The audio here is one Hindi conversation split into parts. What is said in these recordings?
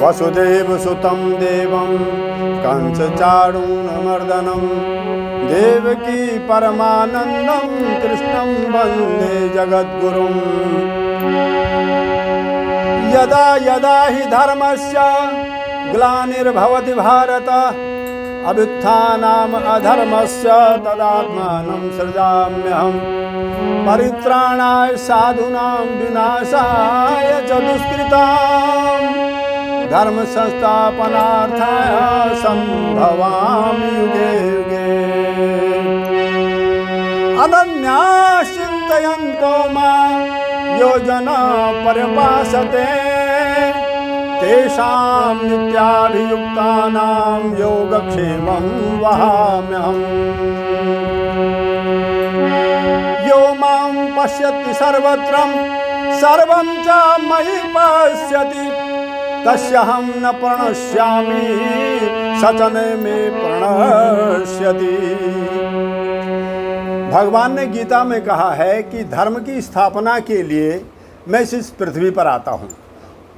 वसुदेवसुतं देवं कंसचाणूरमर्दनं देवकी परमानन्दं कृष्णं वन्दे जगद्गुरुं। यदा यदा हि धर्मस्य ग्लानिर्भवति भारत अभ्युत्थानम् अधर्मस्य तदात्मानं सृजाम्यहम्। परित्राणाय साधूनां विनाशाय च दुष्कृतां धर्म संस्थापनार्थाय संभवामि युगे युगे। अनन्याः चिन्तयन्तो मां यो जना पर्युपासते तेषां नित्याभियुक्तानां योगक्षेमं वहाम्यहम्। यो मां पश्यति सर्वत्र सर्वं च मयि पश्यति तस्यहं न प्रणश्यामि स च न मे प्रणश्यति। भगवान ने गीता में कहा है कि धर्म की स्थापना के लिए मैं इस पृथ्वी पर आता हूँ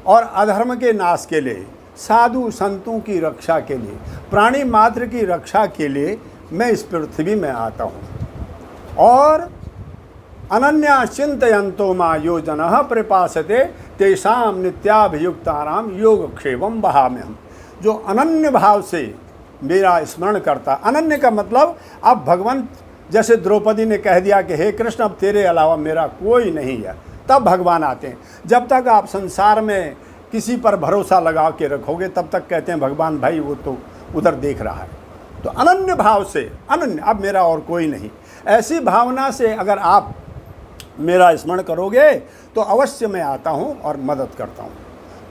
और अधर्म के नाश के लिए, साधु संतों की रक्षा के लिए, प्राणी मात्र की रक्षा के लिए मैं इस पृथ्वी में आता हूँ। और अनन्या चिंतयन्तो मां यो जनः प्रपासते तेषां नित्याभियुक्तानां योगक्षेमं वहाम्यहम्। जो अनन्य भाव से मेरा स्मरण करता, अनन्य का मतलब अब भगवान जैसे द्रौपदी ने कह दिया कि हे कृष्ण अब तेरे अलावा मेरा कोई नहीं है, तब भगवान आते हैं। जब तक आप संसार में किसी पर भरोसा लगा के रखोगे तब तक कहते हैं भगवान भाई वो तो उधर देख रहा है। तो अनन्य भाव से, अनन्य अब मेरा और कोई नहीं, ऐसी भावना से अगर आप मेरा स्मरण करोगे तो अवश्य मैं आता हूँ और मदद करता हूँ।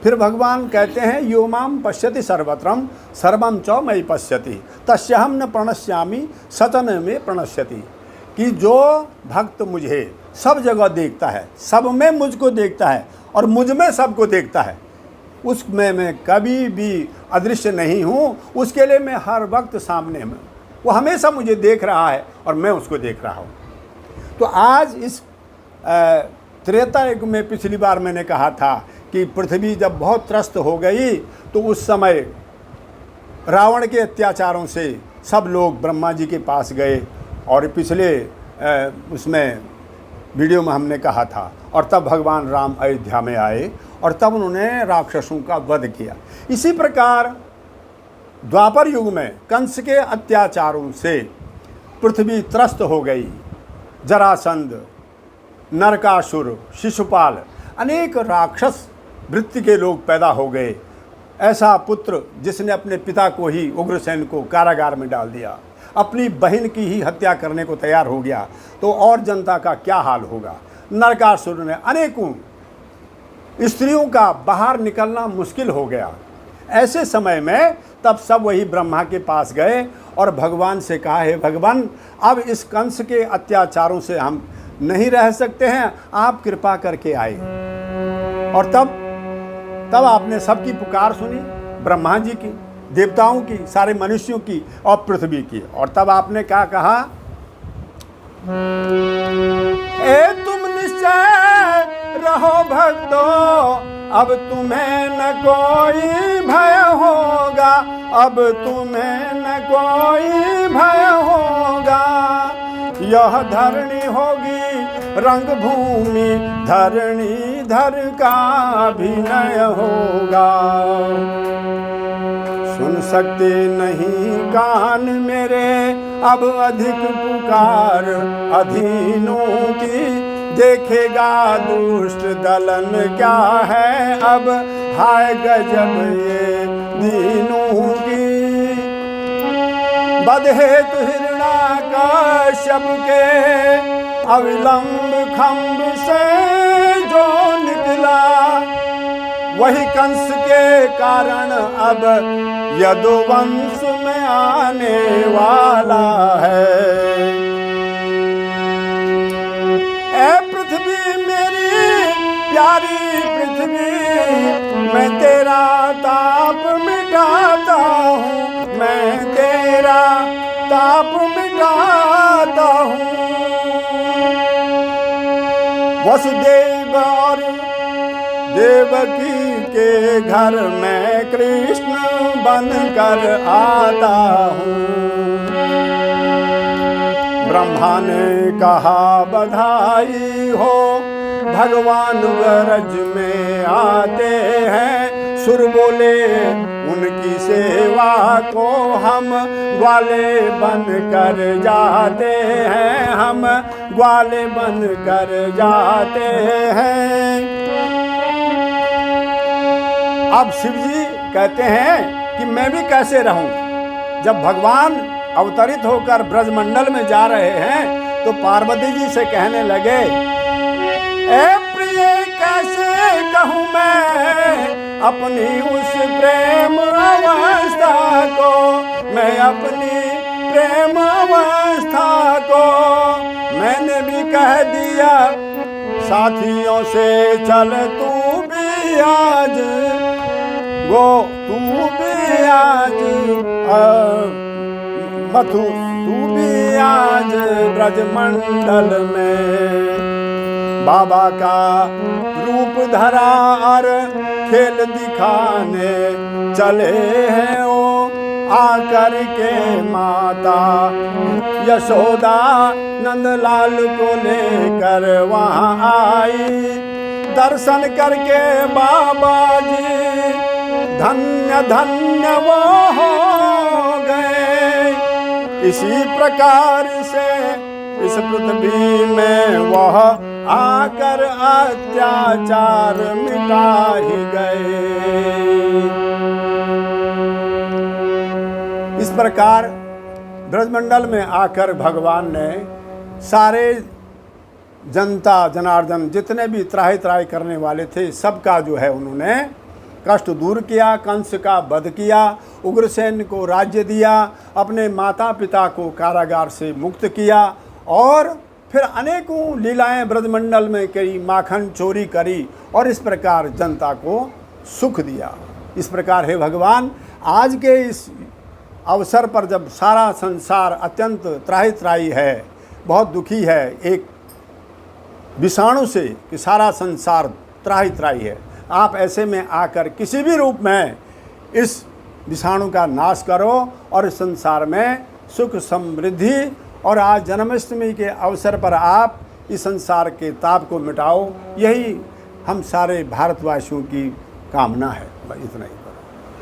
फिर भगवान कहते हैं यो माम पश्यति सर्वत्रम सर्वम च मयि पश्यति तस्यहं न प्रणश्यामि स च न मे प्रणश्यति। कि जो भक्त मुझे सब जगह देखता है, सब में मुझको देखता है और मुझ में सबको देखता है, उसमें मैं कभी भी अदृश्य नहीं हूँ, उसके लिए मैं हर वक्त सामने में, वो हमेशा मुझे देख रहा है और मैं उसको देख रहा हूँ। तो आज इस त्रेता युग में पिछली बार मैंने कहा था कि पृथ्वी जब बहुत त्रस्त हो गई तो उस समय रावण के अत्याचारों से सब लोग ब्रह्मा जी के पास गए और पिछले उसमें वीडियो में हमने कहा था। और तब भगवान राम अयोध्या में आए और तब उन्होंने राक्षसों का वध किया। इसी प्रकार द्वापर युग में कंस के अत्याचारों से पृथ्वी त्रस्त हो गई। जरासंध, नरकासुर, शिशुपाल, अनेक राक्षस वृत्ति के लोग पैदा हो गए। ऐसा पुत्र जिसने अपने पिता को ही, उग्रसेन को, कारागार में डाल दिया, अपनी बहन की ही हत्या करने को तैयार हो गया, तो और जनता का क्या हाल होगा। नरकासुर ने अनेकों स्त्रियों का बाहर निकलना मुश्किल हो गया। ऐसे समय में तब सब वही ब्रह्मा के पास गए और भगवान से कहा है भगवान अब इस कंस के अत्याचारों से हम नहीं रह सकते हैं, आप कृपा करके आए। और तब आपने सबकी पुकार सुनी, ब्रह्मा जी की, देवताओं की, सारे मनुष्यों की और पृथ्वी की। और तब आपने क्या कहा, ए तुम निश्चय रहो भक्तों, अब तुम्हें न कोई भय होगा, अब तुम्हें न कोई भय होगा। यह धरणी होगी रंग भूमि, धरणी धर का अभिनय होगा। सुन सकते नहीं कान मेरे अब अधिक पुकार अधीनों की, देखेगा दुष्ट दलन क्या है अब, हाय गजब ये दीनों की। बदहेतु हिरण्याकश्यप के अविलंब खम्भ से जो निकला, वही कंस के कारण अब यदुवंश में आने वाला है। ए पृथ्वी मेरी प्यारी पृथ्वी, मैं तेरा ताप मिटाता हूँ, मैं तेरा ताप मिटाता हूँ। वसुदेव और देवकी के घर में कृष्ण बनकर आता हूँ। ब्रह्मा ने कहा बधाई हो, भगवान गरज में आते हैं। सुर बोले उनकी सेवा को हम ग्वाले बन कर जाते हैं, हम ग्वाले बन कर जाते हैं। अब शिव जी कहते हैं कि मैं भी कैसे रहूं। जब भगवान अवतरित होकर ब्रजमंडल में जा रहे हैं तो पार्वती जी से कहने लगे, ए प्रिय कैसे कहूँ मैं अपनी उस प्रेम अवस्था को, मैं अपनी प्रेम अवस्था को। मैंने भी कह दिया साथियों से, चल तू भी आज तू भी आज मथु, तू भी आज ब्रजमंडल में। बाबा का रूप धरा और खेल दिखाने चले हैं वो आकर के माता यशोदा नंदलाल को लेकर वहाँ आई। दर्शन करके बाबा जी धन्य धन्य वो हो गए। इसी प्रकार से इस पृथ्वी में वह आकर अत्याचार मिटा ही गए। इस प्रकार ब्रजमंडल में आकर भगवान ने सारे जनता जनार्दन जितने भी त्राही त्राही करने वाले थे सबका जो है उन्होंने कष्ट दूर किया। कंस का वध किया, उग्रसेन को राज्य दिया, अपने माता पिता को कारागार से मुक्त किया और फिर अनेकों लीलाएं ब्रजमंडल में करी, माखन चोरी करी और इस प्रकार जनता को सुख दिया। इस प्रकार हे भगवान, आज के इस अवसर पर जब सारा संसार अत्यंत त्राही त्राही है, बहुत दुखी है एक विषाणु से कि सारा संसार त्राही त्राही है, आप ऐसे में आकर किसी भी रूप में इस विषाणु का नाश करो और इस संसार में सुख समृद्धि और आज जन्माष्टमी के अवसर पर आप इस संसार के ताप को मिटाओ। यही हम सारे भारतवासियों की कामना है। इतना ही।